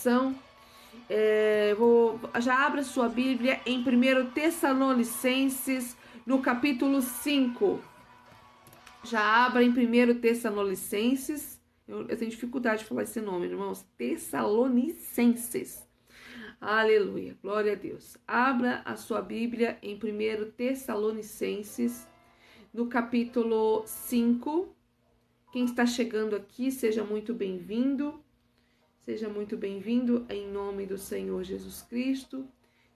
oração. Já abra sua Bíblia em 1 Tessalonicenses, no capítulo 5. Já abra em 1 Tessalonicenses. Eu tenho dificuldade de falar esse nome, irmãos. Tessalonicenses. Aleluia, glória a Deus. Abra a sua Bíblia em 1 Tessalonicenses, no capítulo 5. Quem está chegando aqui, seja muito bem-vindo. Seja muito bem-vindo em nome do Senhor Jesus Cristo.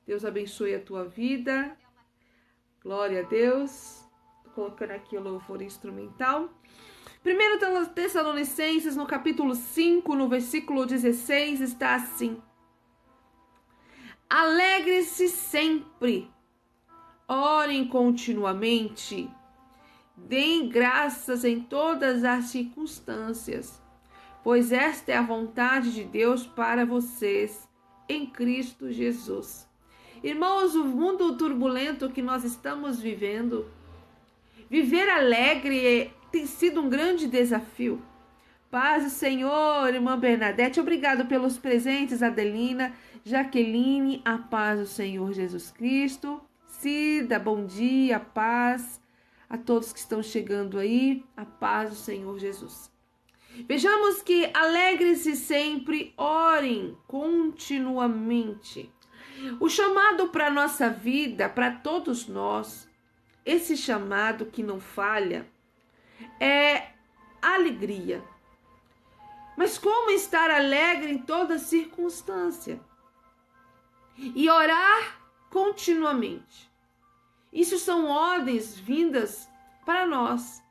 Deus abençoe a tua vida. Glória a Deus. Estou colocando aqui o louvor instrumental. 1 Tessalonicenses, no capítulo 5, no versículo 16, está assim: alegre-se sempre, orem continuamente, deem graças em todas as circunstâncias, pois esta é a vontade de Deus para vocês em Cristo Jesus. Irmãos, o mundo turbulento que nós estamos vivendo, viver alegre tem sido um grande desafio. Paz do Senhor, irmã Bernadette, obrigado pelos presentes, Adelina, Jaqueline, a paz do Senhor Jesus Cristo. Cida, bom dia, paz a todos que estão chegando aí, a paz do Senhor Jesus. Vejamos que alegre-se sempre, orem continuamente. O chamado para a nossa vida, para todos nós, esse chamado que não falha, é alegria. Mas como estar alegre em toda circunstância? E orar continuamente. Isso são ordens vindas para nós,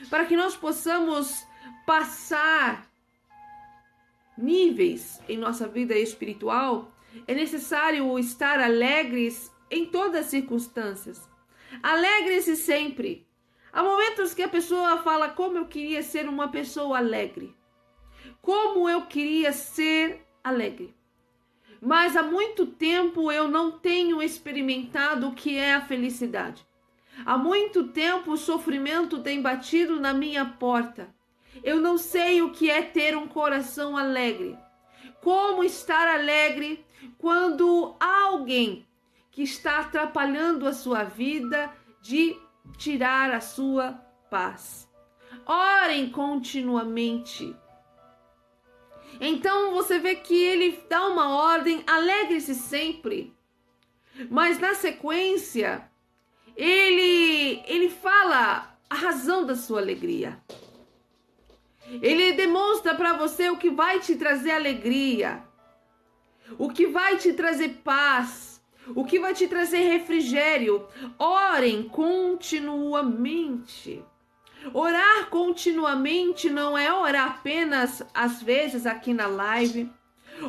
para que nós possamos passar níveis em nossa vida espiritual. É necessário estar alegres em todas as circunstâncias. Alegre-se sempre. Há momentos que a pessoa fala: como eu queria ser uma pessoa alegre. Como eu queria ser alegre. Mas há muito tempo eu não tenho experimentado o que é a felicidade. Há muito tempo o sofrimento tem batido na minha porta. Eu não sei o que é ter um coração alegre. Como estar alegre quando há alguém que está atrapalhando a sua vida de tirar a sua paz. Orem continuamente. Então você vê que ele dá uma ordem: alegre-se sempre. Mas na sequência, ele fala a razão da sua alegria. Ele demonstra para você o que vai te trazer alegria, o que vai te trazer paz, o que vai te trazer refrigério. Orem continuamente. Orar continuamente não é orar apenas às vezes aqui na live.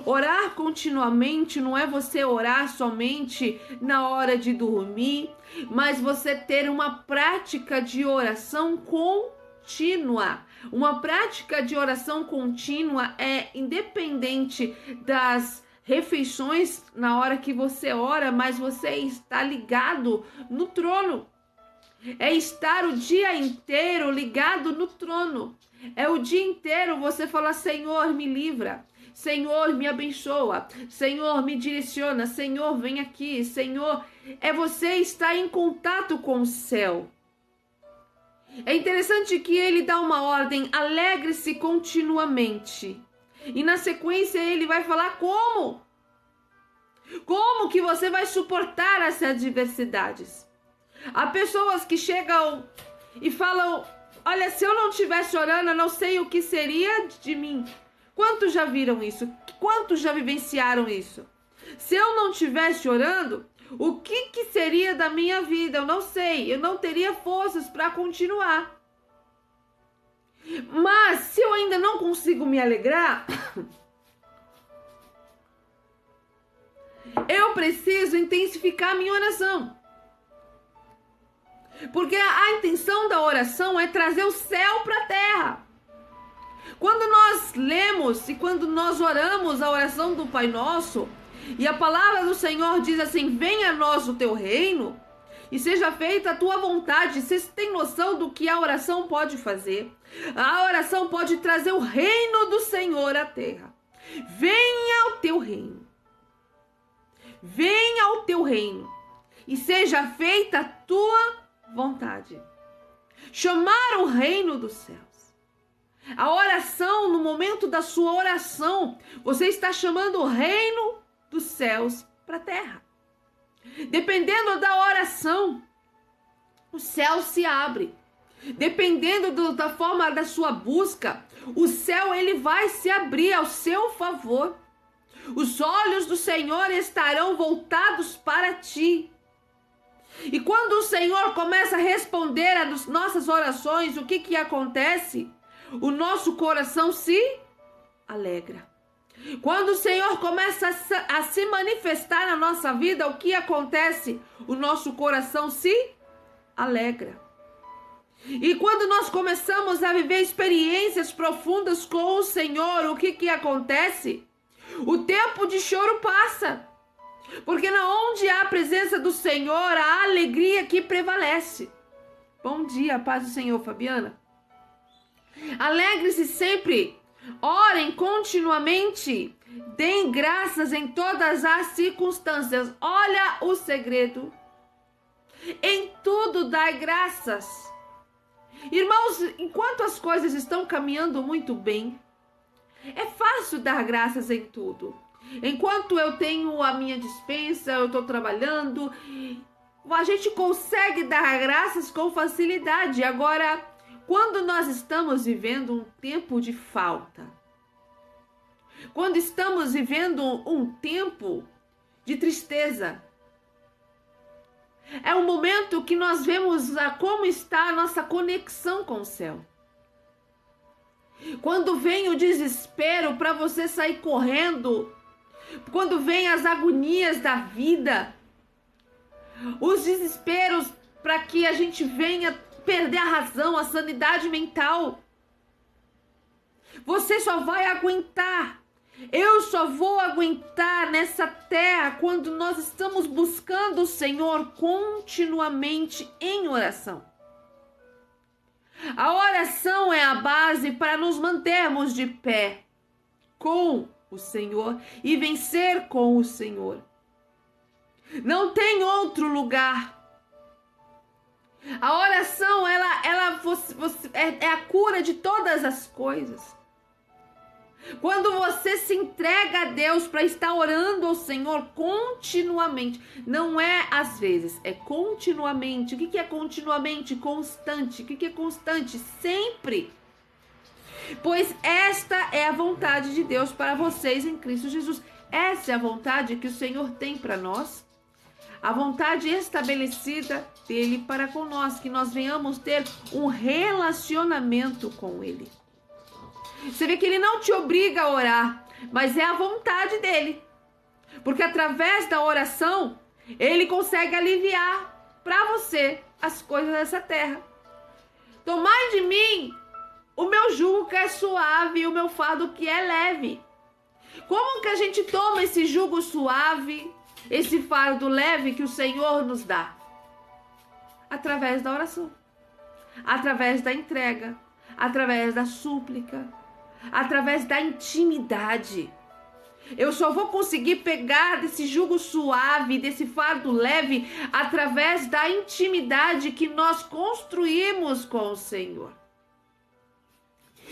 Orar continuamente não é você orar somente na hora de dormir, mas você ter uma prática de oração contínua. Uma prática de oração contínua é independente das refeições na hora que você ora, mas você está ligado no trono. É estar o dia inteiro ligado no trono. É o dia inteiro você falar: Senhor, me livra. Senhor, me abençoa. Senhor, me direciona. Senhor, vem aqui. Senhor, é você estar em contato com o céu. É interessante que ele dá uma ordem: alegre-se continuamente. E na sequência ele vai falar como. Como que você vai suportar essas adversidades? Há pessoas que chegam e falam: olha, se eu não estivesse orando, eu não sei o que seria de mim. Quantos já viram isso? Quantos já vivenciaram isso? Se eu não estivesse orando, o que seria da minha vida? Eu não sei, eu não teria forças para continuar. Mas se eu ainda não consigo me alegrar, eu preciso intensificar a minha oração. Porque a intenção da oração é trazer o céu para a terra. Quando nós lemos e quando nós oramos a oração do Pai Nosso, e a palavra do Senhor diz assim: venha a nós o teu reino e seja feita a tua vontade. Vocês têm noção do que a oração pode fazer? A oração pode trazer o reino do Senhor à terra. Venha o reino. Venha o teu reino e seja feita a tua vontade. Chamar o reino dos céus. A oração, no momento da sua oração, você está chamando o reino dos céus para a terra. Dependendo da oração, o céu se abre. Dependendo da forma da sua busca, o céu ele vai se abrir ao seu favor. Os olhos do Senhor estarão voltados para ti. E quando o Senhor começa a responder às nossas orações, o que acontece? O nosso coração se alegra. Quando o Senhor começa a se manifestar na nossa vida, o que acontece? O nosso coração se alegra. E quando nós começamos a viver experiências profundas com o Senhor, o que acontece? O tempo de choro passa. Porque onde há a presença do Senhor, a alegria que prevalece. Bom dia, paz do Senhor, Fabiana. Alegre-se sempre, orem continuamente, deem graças em todas as circunstâncias. Olha o segredo. Em tudo dai graças. Irmãos, enquanto as coisas estão caminhando muito bem, é fácil dar graças em tudo. Enquanto eu tenho a minha despensa, eu estou trabalhando, a gente consegue dar graças com facilidade. Agora, quando nós estamos vivendo um tempo de falta, quando estamos vivendo um tempo de tristeza, é um momento que nós vemos como está a nossa conexão com o céu. Quando vem o desespero para você sair correndo, quando vem as agonias da vida, os desesperos para que a gente venha perder a razão, a sanidade mental, você só vai aguentar. Eu só vou aguentar nessa terra quando nós estamos buscando o Senhor continuamente em oração. A oração é a base para nos mantermos de pé com o Senhor e vencer com o Senhor. Não tem outro lugar. A oração, ela é a cura de todas as coisas. Quando você se entrega a Deus para estar orando ao Senhor continuamente, não é às vezes, é continuamente. O que é continuamente? Constante. O que é constante? Sempre. Pois esta é a vontade de Deus para vocês em Cristo Jesus. Essa é a vontade que o Senhor tem para nós. A vontade estabelecida dele para com nós, que nós venhamos ter um relacionamento com ele. Você vê que ele não te obriga a orar, mas é a vontade dele. Porque através da oração, ele consegue aliviar para você as coisas dessa terra. Tomai de mim o meu jugo que é suave e o meu fardo que é leve. Como que a gente toma esse jugo suave, esse fardo leve que o Senhor nos dá? Através da oração, através da entrega, através da súplica, através da intimidade. Eu só vou conseguir pegar desse jugo suave, desse fardo leve, através da intimidade que nós construímos com o Senhor.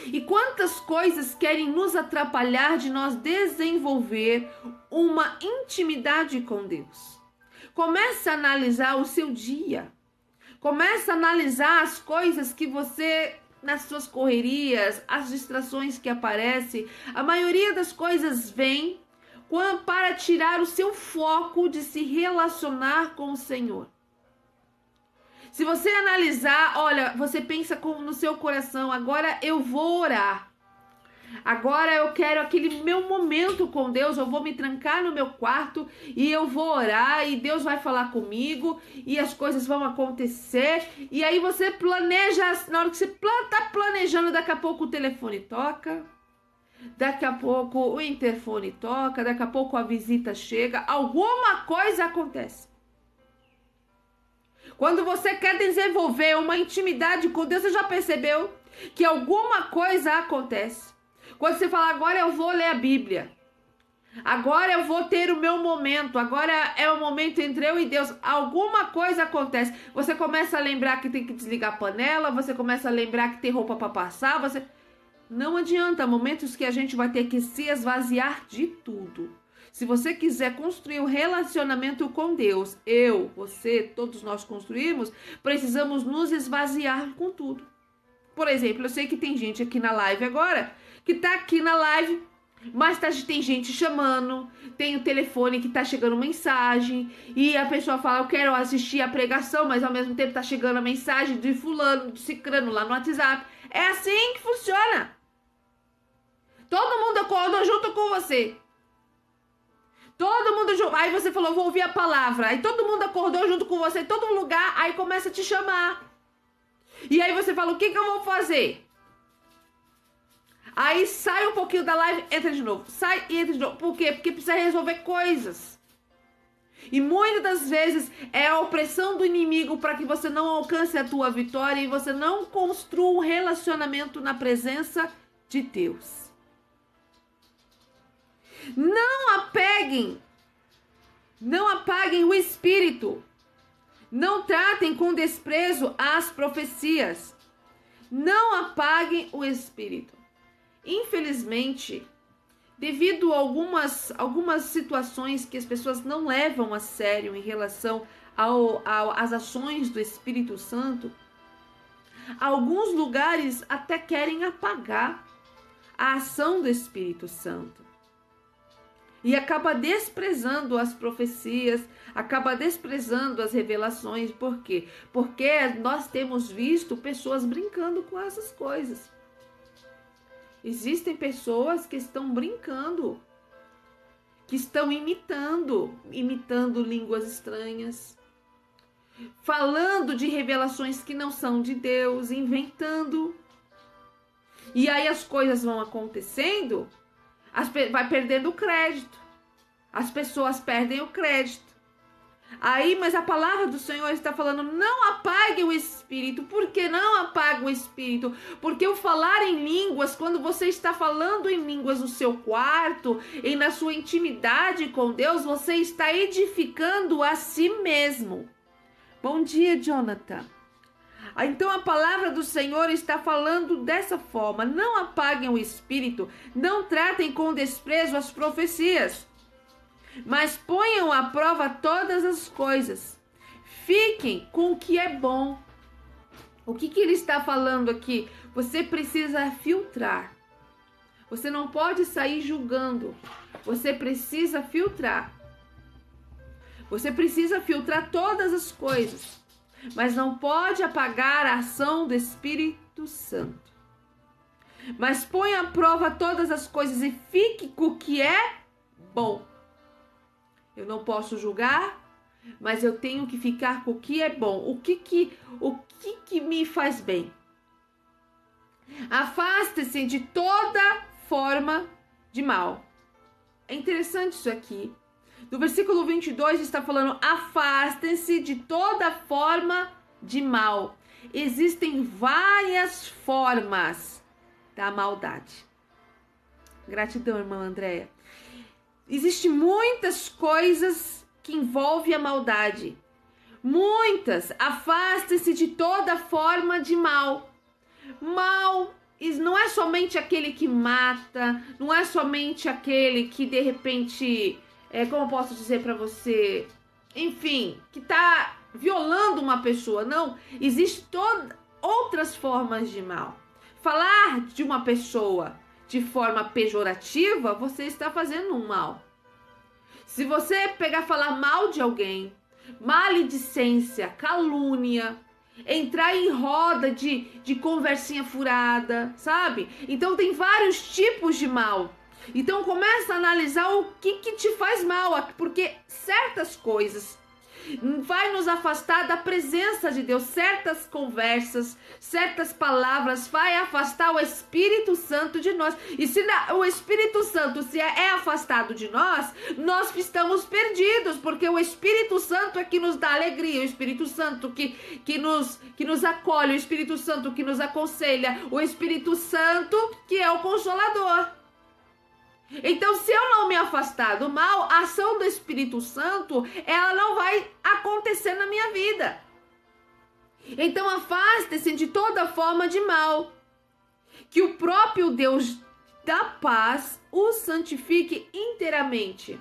E quantas coisas querem nos atrapalhar de nós desenvolver uma intimidade com Deus? Começa a analisar o seu dia. Começa a analisar as coisas que você, nas suas correrias, as distrações que aparecem. A maioria das coisas vem para tirar o seu foco de se relacionar com o Senhor. Se você analisar, olha, você pensa no seu coração, agora eu vou orar. Agora eu quero aquele meu momento com Deus, eu vou me trancar no meu quarto e eu vou orar e Deus vai falar comigo e as coisas vão acontecer. E aí você planeja, na hora que você está planejando, daqui a pouco o telefone toca, daqui a pouco o interfone toca, daqui a pouco a visita chega, alguma coisa acontece. Quando você quer desenvolver uma intimidade com Deus, você já percebeu que alguma coisa acontece? Quando você fala, agora eu vou ler a Bíblia. Agora eu vou ter o meu momento. Agora é o momento entre eu e Deus. Alguma coisa acontece. Você começa a lembrar que tem que desligar a panela. Você começa a lembrar que tem roupa para passar. Não adianta. Há momentos que a gente vai ter que se esvaziar de tudo. Se você quiser construir um relacionamento com Deus, eu, você, todos nós construímos, precisamos nos esvaziar com tudo. Por exemplo, eu sei que tem gente aqui na live agora, que tá aqui na live, mas tem gente chamando, tem o telefone que tá chegando mensagem, e a pessoa fala, eu quero assistir a pregação, mas ao mesmo tempo tá chegando a mensagem de fulano, de cicrano lá no WhatsApp. É assim que funciona. Todo mundo acordou junto com você. Todo mundo junto. Aí você falou, vou ouvir a palavra. Aí todo mundo acordou junto com você em todo lugar, aí começa a te chamar. E aí você fala, o que eu vou fazer? Aí sai um pouquinho da live, entra de novo. Sai e entra de novo. Por quê? Porque precisa resolver coisas. E muitas das vezes é a opressão do inimigo para que você não alcance a tua vitória e você não construa um relacionamento na presença de Deus. Não apaguem o espírito. Não tratem com desprezo as profecias. Não apaguem o espírito. Infelizmente, devido a algumas situações que as pessoas não levam a sério em relação às ações do Espírito Santo, alguns lugares até querem apagar a ação do Espírito Santo. E acaba desprezando as profecias, acaba desprezando as revelações. Por quê? Porque nós temos visto pessoas brincando com essas coisas. Existem pessoas que estão brincando, que estão imitando línguas estranhas, falando de revelações que não são de Deus, inventando. E aí as coisas vão acontecendo, vai perdendo o crédito. As pessoas perdem o crédito. Aí, mas a palavra do Senhor está falando, não apague o espírito. Por que não apague o espírito? Porque o falar em línguas, quando você está falando em línguas no seu quarto, e na sua intimidade com Deus, você está edificando a si mesmo. Bom dia, Jonathan. Então a palavra do Senhor está falando dessa forma, não apaguem o espírito, não tratem com desprezo as profecias, mas ponham à prova todas as coisas. Fiquem com o que é bom. O que ele está falando aqui? Você precisa filtrar. Você não pode sair julgando. Você precisa filtrar. Você precisa filtrar todas as coisas, mas não pode apagar a ação do Espírito Santo. Mas ponha à prova todas as coisas e fique com o que é bom. Eu não posso julgar, mas eu tenho que ficar com o que é bom. O que me faz bem? Afaste-se de toda forma de mal. É interessante isso aqui. No versículo 22 está falando, afastem-se de toda forma de mal. Existem várias formas da maldade. Gratidão, irmã Andréia. Existem muitas coisas que envolvem a maldade. Muitas. Afaste-se de toda forma de mal. Mal não é somente aquele que mata, não é somente aquele que de repente, como eu posso dizer para você, enfim, que está violando uma pessoa. Não, existem outras formas de mal. Falar de uma pessoa de forma pejorativa, você está fazendo um mal. Se você falar mal de alguém, maledicência, calúnia, entrar em roda de conversinha furada, sabe? Então tem vários tipos de mal. Então começa a analisar o que te faz mal, porque certas coisas vai nos afastar da presença de Deus. Certas conversas, certas palavras vai afastar o Espírito Santo de nós. E se o Espírito Santo é afastado de nós, nós estamos perdidos, porque o Espírito Santo é que nos dá alegria, o Espírito Santo que nos acolhe, o Espírito Santo que nos aconselha, o Espírito Santo que é o Consolador. Então, se eu não me afastar do mal, a ação do Espírito Santo, ela não vai acontecer na minha vida. Então, afaste-se de toda forma de mal, que o próprio Deus da paz o santifique inteiramente.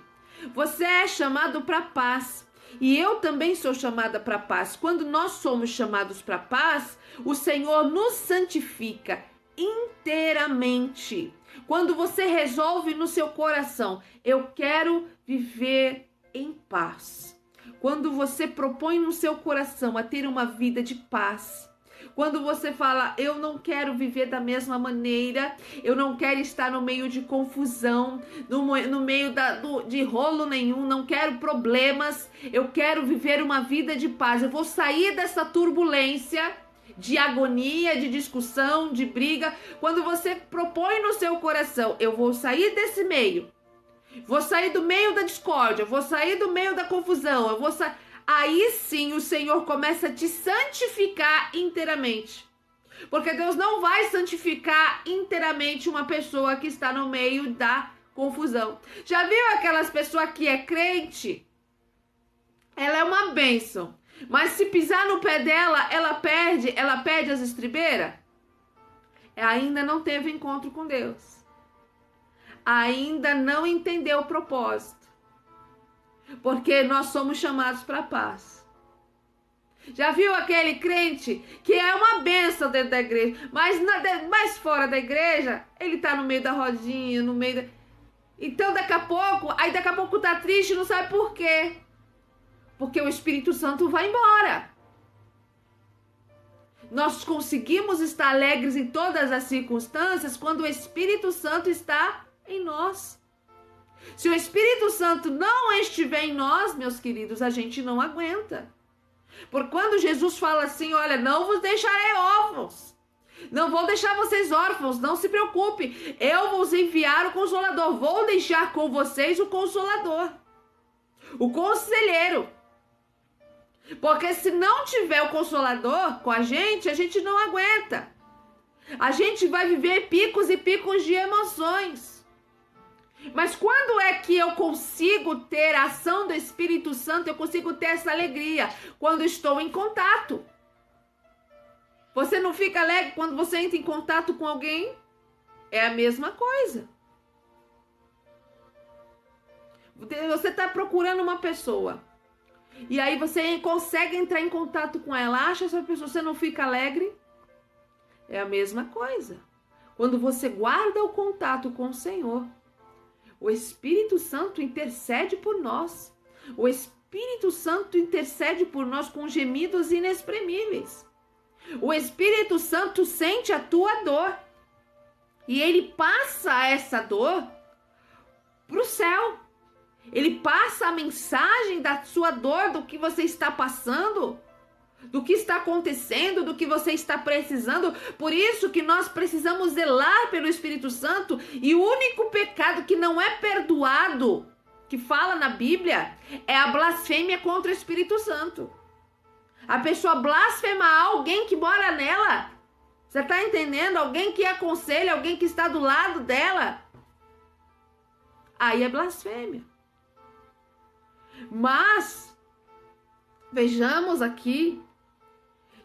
Você é chamado para paz, e eu também sou chamada para paz. Quando nós somos chamados para paz, o Senhor nos santifica inteiramente. Quando você resolve no seu coração, eu quero viver em paz. Quando você propõe no seu coração a ter uma vida de paz. Quando você fala, eu não quero viver da mesma maneira, eu não quero estar no meio de confusão, no meio de rolo nenhum, não quero problemas, eu quero viver uma vida de paz. Eu vou sair dessa turbulência de agonia, de discussão, de briga. Quando você propõe no seu coração, eu vou sair desse meio, vou sair do meio da discórdia, vou sair do meio da confusão, eu vou sair. Aí sim o Senhor começa a te santificar inteiramente. Porque Deus não vai santificar inteiramente uma pessoa que está no meio da confusão. Já viu aquelas pessoas que é crente? Ela é uma bênção. Mas se pisar no pé dela, ela perde as estribeiras. Ainda não teve encontro com Deus. Ainda não entendeu o propósito. Porque nós somos chamados para a paz. Já viu aquele crente que é uma bênção dentro da igreja, mas fora da igreja, ele tá no meio da rodinha, no meio da... Então daqui a pouco tá triste, não sabe por quê. Porque o Espírito Santo vai embora. Nós conseguimos estar alegres em todas as circunstâncias quando o Espírito Santo está em nós. Se o Espírito Santo não estiver em nós, meus queridos, a gente não aguenta. Porque quando Jesus fala assim, olha, não vos deixarei órfãos. Não vou deixar vocês órfãos, não se preocupe. Eu vos enviar o Consolador. Vou deixar com vocês o Consolador. O Conselheiro. Porque se não tiver o Consolador com a gente não aguenta. A gente vai viver picos e picos de emoções. Mas quando é que eu consigo ter a ação do Espírito Santo, eu consigo ter essa alegria? Quando estou em contato. Você não fica alegre quando você entra em contato com alguém? É a mesma coisa. Você está procurando uma pessoa. E aí você consegue entrar em contato com ela. Acha essa pessoa, você não fica alegre? É a mesma coisa. Quando você guarda o contato com o Senhor, o Espírito Santo intercede por nós. O Espírito Santo intercede por nós com gemidos inexprimíveis. O Espírito Santo sente a tua dor. E ele passa essa dor para o céu. Ele passa a mensagem da sua dor, do que você está passando, do que está acontecendo, do que você está precisando. Por isso que nós precisamos zelar pelo Espírito Santo. E o único pecado que não é perdoado, que fala na Bíblia, é a blasfêmia contra o Espírito Santo. A pessoa blasfema alguém que mora nela. Você está entendendo? Alguém que aconselha, alguém que está do lado dela. Aí é blasfêmia. Mas vejamos aqui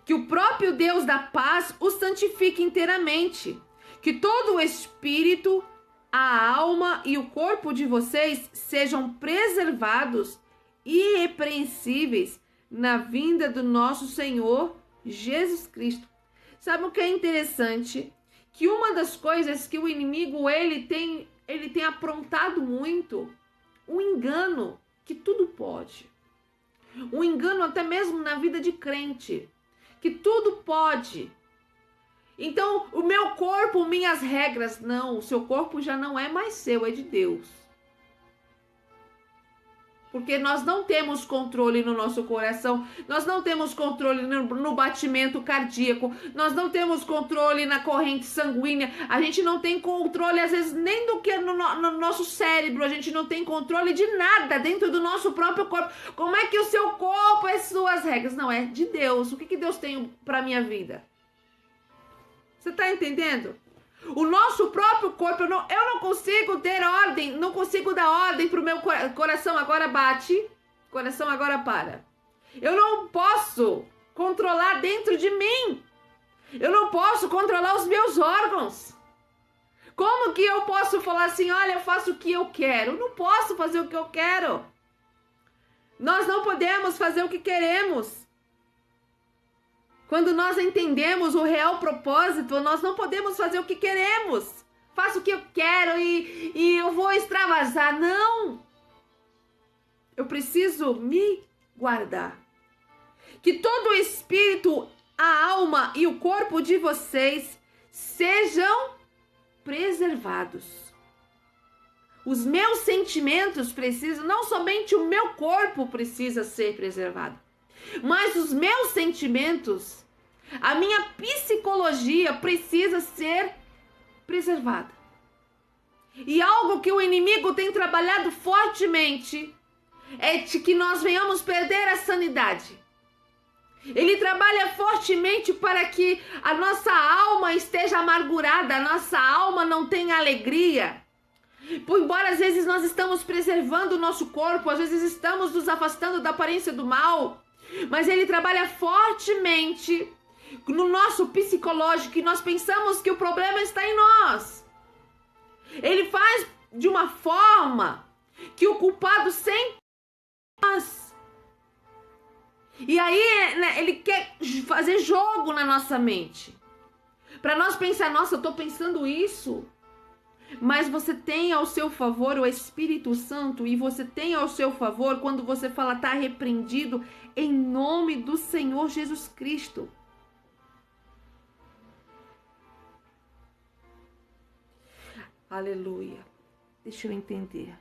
que o próprio Deus da paz o santifique inteiramente, que todo o espírito, a alma e o corpo de vocês sejam preservados irrepreensíveis na vinda do nosso Senhor Jesus Cristo. Sabe o que é interessante? Que uma das coisas que o inimigo ele tem aprontado muito, o engano que tudo pode. Um engano até mesmo na vida de crente, que tudo pode. Então, o meu corpo, minhas regras, não, o seu corpo já não é mais seu, é de Deus. Porque nós não temos controle no nosso coração, nós não temos controle no batimento cardíaco, nós não temos controle na corrente sanguínea, a gente não tem controle às vezes nem do que no nosso cérebro, a gente não tem controle de nada dentro do nosso próprio corpo. Como é que o seu corpo é suas regras? Não, é de Deus. O que Deus tem para minha vida? Você está entendendo? O nosso próprio corpo, eu não consigo ter ordem, não consigo dar ordem para o meu coração, agora bate, coração agora para. Eu não posso controlar dentro de mim. Eu não posso controlar os meus órgãos. Como que eu posso falar assim, olha, eu faço o que eu quero? Eu não posso fazer o que eu quero. Nós não podemos fazer o que queremos. Quando nós entendemos o real propósito, nós não podemos fazer o que queremos. Faço o que eu quero e eu vou extravasar. Não! Eu preciso me guardar. Que todo o espírito, a alma e o corpo de vocês sejam preservados. Os meus sentimentos precisam, não somente o meu corpo precisa ser preservado, mas os meus sentimentos, a minha psicologia precisa ser preservada. E algo que o inimigo tem trabalhado fortemente é de que nós venhamos perder a sanidade. Ele trabalha fortemente para que a nossa alma esteja amargurada, a nossa alma não tenha alegria. Por embora às vezes nós estamos preservando o nosso corpo, às vezes estamos nos afastando da aparência do mal, mas ele trabalha fortemente no nosso psicológico e nós pensamos que o problema está em nós. Ele faz de uma forma que o culpado sempre é nós. E aí, né, ele quer fazer jogo na nossa mente. Para nós pensar, nossa, eu tô pensando isso. Mas você tem ao seu favor o Espírito Santo e você tem ao seu favor quando você fala, tá repreendido em nome do Senhor Jesus Cristo. Aleluia. Deixa eu entender.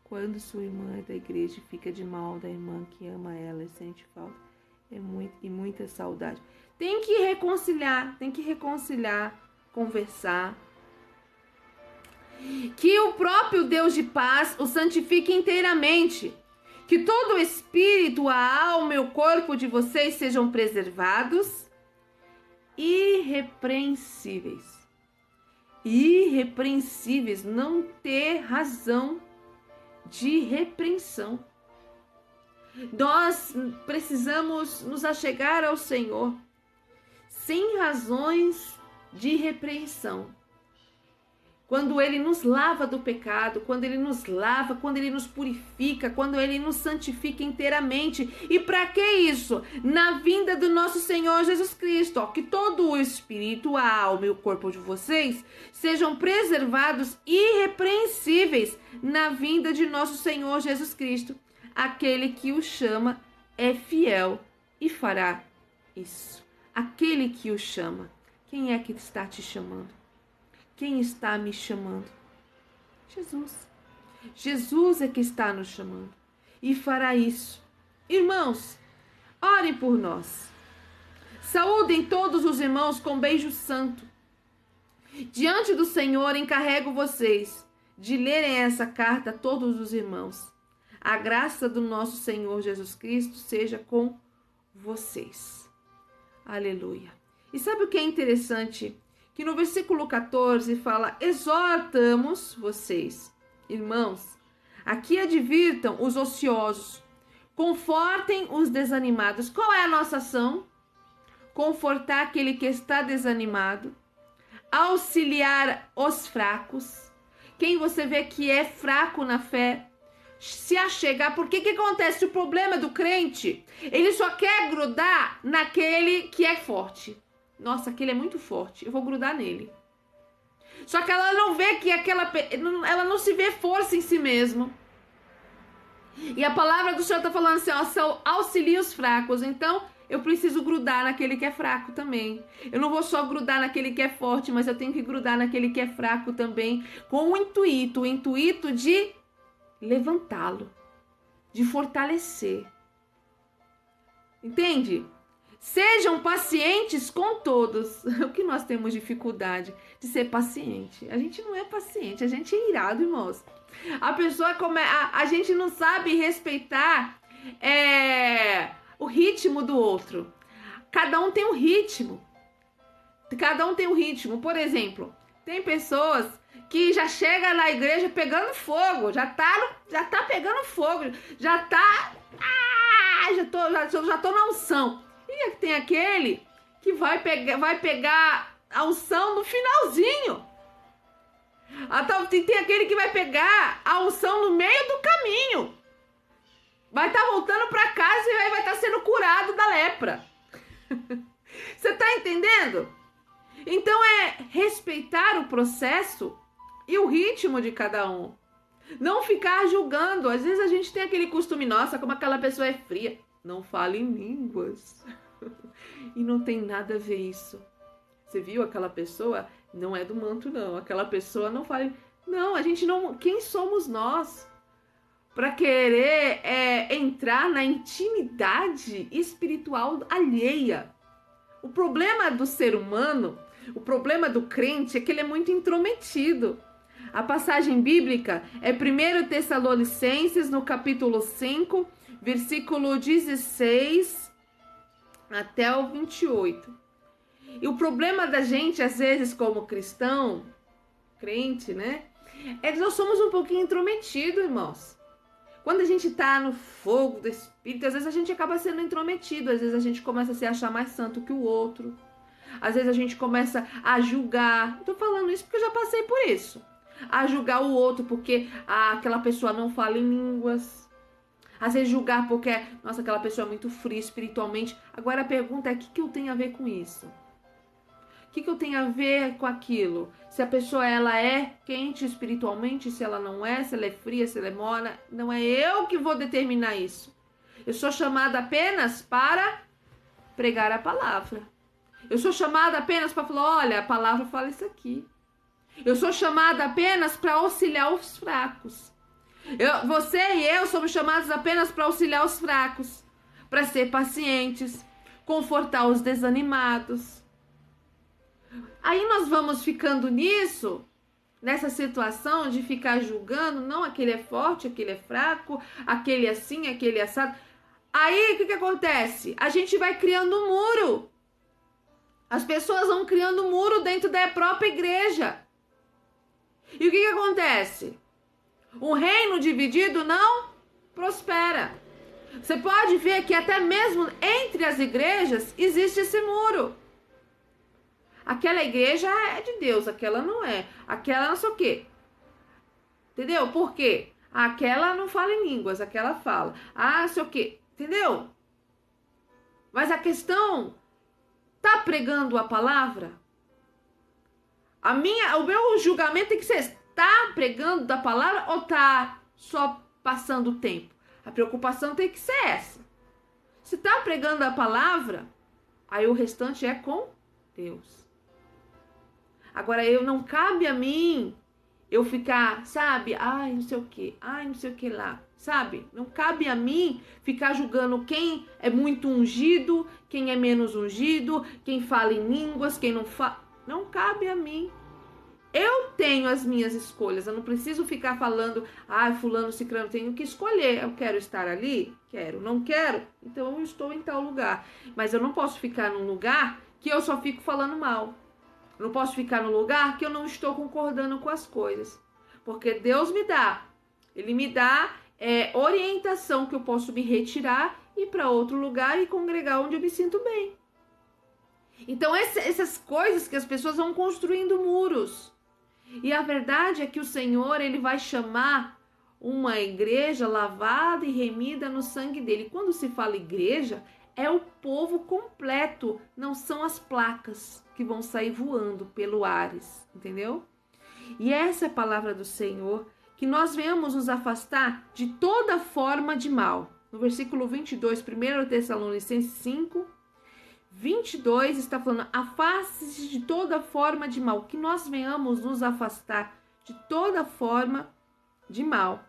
Quando sua irmã é da igreja fica de mal da irmã que ama ela e sente falta, muita saudade. Tem que reconciliar, conversar. Que o próprio Deus de paz o santifique inteiramente. Que todo o espírito, a alma e o corpo de vocês sejam preservados, irrepreensíveis. Irrepreensíveis, não ter razão de repreensão. Nós precisamos nos achegar ao Senhor sem razões de repreensão. Quando Ele nos lava do pecado, quando Ele nos lava, quando Ele nos purifica, quando Ele nos santifica inteiramente. E para que isso? Na vinda do nosso Senhor Jesus Cristo, ó, que todo o espírito, a alma e o corpo de vocês sejam preservados irrepreensíveis na vinda de nosso Senhor Jesus Cristo. Aquele que o chama é fiel e fará isso. Aquele que o chama. Quem é que está te chamando? Quem está me chamando? Jesus. Jesus é que está nos chamando e fará isso. Irmãos, orem por nós. Saúdem todos os irmãos com beijo santo. Diante do Senhor encarrego vocês de lerem essa carta a todos os irmãos. A graça do nosso Senhor Jesus Cristo seja com vocês. Aleluia. E sabe o que é interessante? Que no versículo 14 fala, exortamos vocês, irmãos, aqui advirtam os ociosos, confortem os desanimados. Qual é a nossa ação? Confortar aquele que está desanimado, auxiliar os fracos. Quem você vê que é fraco na fé, se achegar. Porque que acontece? O problema do crente, ele só quer grudar naquele que é forte. Nossa, aquele é muito forte, eu vou grudar nele. Só que ela não vê que ela não se vê força em si mesmo. E a palavra do Senhor está falando assim, ó, auxilia os fracos. Então, eu preciso grudar naquele que é fraco também. Eu não vou só grudar naquele que é forte, mas eu tenho que grudar naquele que é fraco também, com o intuito de levantá-lo, de fortalecer. Entende? Sejam pacientes com todos. O que nós temos dificuldade de ser paciente? A gente não é paciente, a gente é irado, irmãos. A pessoa a gente não sabe respeitar o ritmo do outro. Cada um tem um ritmo. Por exemplo, Tem pessoas que já chega na igreja pegando fogo, já tá pegando fogo, já tô na unção. E tem aquele que vai pegar a unção no finalzinho. Tem aquele que vai pegar a unção no meio do caminho. Vai estar voltando para casa e vai estar sendo curado da lepra. Você tá entendendo? Então é respeitar o processo e o ritmo de cada um. Não ficar julgando. Às vezes a gente tem aquele costume, nossa, como aquela pessoa é fria. Não fala em línguas. E não tem nada a ver isso. Você viu aquela pessoa? Não é do manto, não. Aquela pessoa não fala. Não, a gente não. Quem somos nós para querer entrar na intimidade espiritual alheia? O problema do ser humano, o problema do crente é que ele é muito intrometido. A passagem bíblica é 1 Tessalonicenses, no capítulo 5, versículo 16 até o 28. E o problema da gente, às vezes, como cristão, crente, né? É que nós somos um pouquinho intrometidos, irmãos. Quando a gente tá no fogo do Espírito, às vezes a gente acaba sendo intrometido. Às vezes a gente começa a se achar mais santo que o outro. Às vezes a gente começa a julgar. Eu tô falando isso porque eu já passei por isso. A julgar o outro porque aquela pessoa não fala em línguas. Às vezes julgar porque, nossa, aquela pessoa é muito fria espiritualmente. Agora a pergunta é, o que eu tenho a ver com isso? O que eu tenho a ver com aquilo? Se a pessoa ela é quente espiritualmente, se ela não é, se ela é fria, se ela é morna. Não é eu que vou determinar isso. Eu sou chamada apenas para pregar a palavra. Eu sou chamada apenas para falar, olha, a palavra fala isso aqui. Eu sou chamada apenas para auxiliar os fracos. Você e eu somos chamados apenas para auxiliar os fracos, para ser pacientes, confortar os desanimados. Aí nós vamos ficando nisso, nessa situação de ficar julgando, não, aquele é forte, aquele é fraco, aquele é assim, aquele é assado. Aí o que acontece? A gente vai criando um muro. As pessoas vão criando um muro dentro da própria igreja. E o que acontece? Um reino dividido não prospera. Você pode ver que até mesmo entre as igrejas existe esse muro. Aquela igreja é de Deus, aquela não é. Aquela não sei o quê. Entendeu? Por quê? Aquela não fala em línguas, aquela fala. Não sei o quê. Entendeu? Mas a questão, tá pregando a palavra? O meu julgamento tem que ser, tá pregando da palavra ou tá só passando o tempo? A preocupação tem que ser essa. Se tá pregando a palavra, aí o restante é com Deus. Agora, não cabe a mim eu ficar, sabe, não sei o que, não sei o que lá, sabe? Não cabe a mim ficar julgando quem é muito ungido, quem é menos ungido, quem fala em línguas, quem não fala. Não cabe a mim. Eu tenho as minhas escolhas, eu não preciso ficar falando, fulano, ciclano, tenho que escolher. Eu quero estar ali? Quero. Não quero? Então eu estou em tal lugar. Mas eu não posso ficar num lugar que eu só fico falando mal. Eu não posso ficar num lugar que eu não estou concordando com as coisas. Porque Deus Ele me dá orientação que eu posso me retirar, ir para outro lugar e congregar onde eu me sinto bem. Então essas coisas que as pessoas vão construindo muros. E a verdade é que o Senhor, Ele vai chamar uma igreja lavada e remida no sangue dele. Quando se fala igreja, é o povo completo, não são as placas que vão sair voando pelo ares, entendeu? E essa é a palavra do Senhor, que nós venhamos nos afastar de toda forma de mal. No versículo 22, 1 Tessalonicenses 5, 22 está falando, afaste-se de toda forma de mal, que nós venhamos nos afastar de toda forma de mal.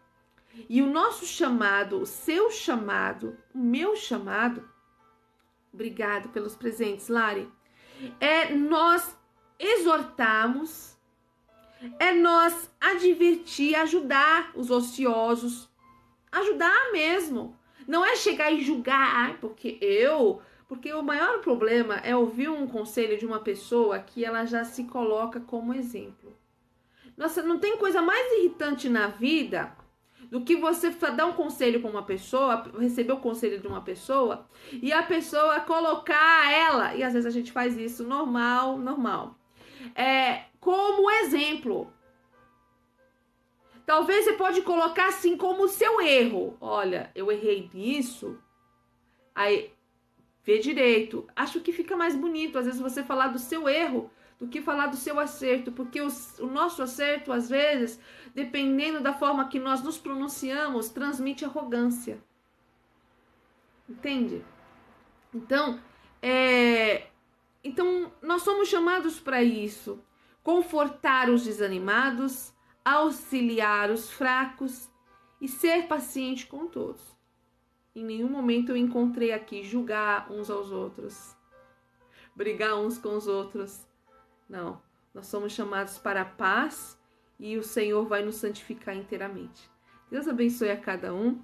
E o nosso chamado, o seu chamado, o meu chamado, obrigado pelos presentes, Lari, é nós exortarmos, é nós advertir, ajudar os ociosos, ajudar mesmo. Não é chegar e julgar, porque Porque o maior problema é ouvir um conselho de uma pessoa que ela já se coloca como exemplo. Nossa, não tem coisa mais irritante na vida do que você dar um conselho para uma pessoa, receber o conselho de uma pessoa e a pessoa colocar ela, e às vezes a gente faz isso normal, como exemplo. Talvez você pode colocar assim como seu erro. Olha, eu errei nisso, aí vê direito. Acho que fica mais bonito, às vezes, você falar do seu erro do que falar do seu acerto, porque o nosso acerto, às vezes, dependendo da forma que nós nos pronunciamos, transmite arrogância. Entende? Então, nós somos chamados para isso. Confortar os desanimados, auxiliar os fracos e ser paciente com todos. Em nenhum momento eu encontrei aqui julgar uns aos outros, brigar uns com os outros. Não, nós somos chamados para a paz e o Senhor vai nos santificar inteiramente. Deus abençoe a cada um.